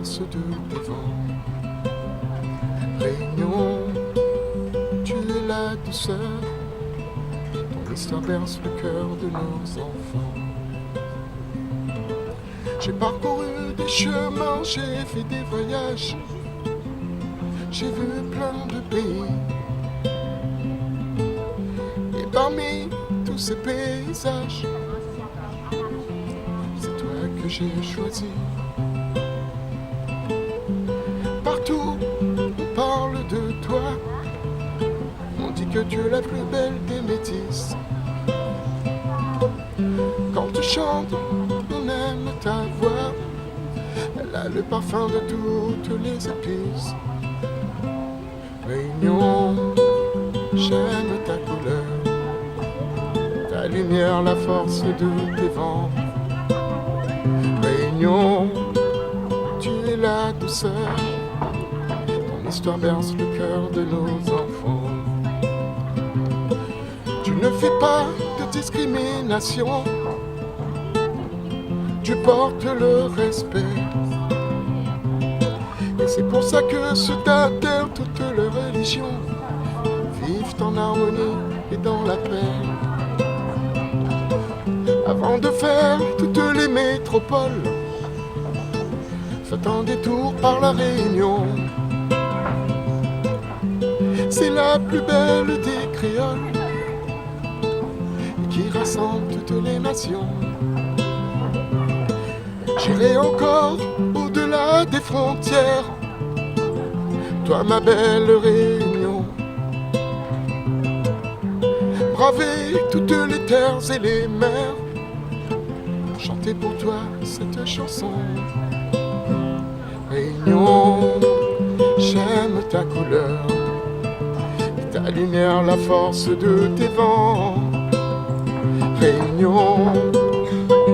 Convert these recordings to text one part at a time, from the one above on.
force de tes vents. Réunion, tu es la douceur, ton histoire berce le cœur de nos enfants. J'ai parcouru des chemins, j'ai fait des voyages, j'ai vu plein de pays. Et parmi tous ces paysages, c'est toi que j'ai choisi. Partout, on parle de toi, on dit que tu es la plus belle des métisses. Quand tu chantes, on aime ta voix, elle a le parfum de toutes les épices. Réunion, j'aime ta couleur, ta lumière, la force de tes vents. Réunion, tu es la douceur, ton histoire berce le cœur de nos enfants. Tu ne fais pas de discrimination, tu portes le respect. Et c'est pour ça que sur ta terre, toutes les religions vivent en harmonie et dans la paix. Avant de faire toutes les métropoles, faites un détour par la Réunion. C'est la plus belle des créoles qui rassemble toutes les nations. J'irai encore au-delà des frontières, toi ma belle Réunion. Braver toutes les terres et les mers, chanter pour toi cette chanson. Réunion, j'aime ta couleur, ta lumière, la force de tes vents. Réunion,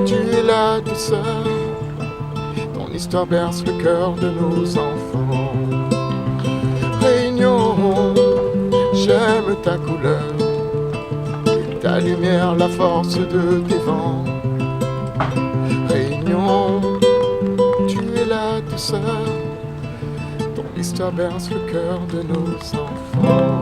tu es la douceur, ton histoire berce le cœur de nos enfants. Réunion, j'aime ta couleur, ta lumière, la force de tes vents. Réunion, tu es la douceur, ton histoire berce le cœur de nos enfants.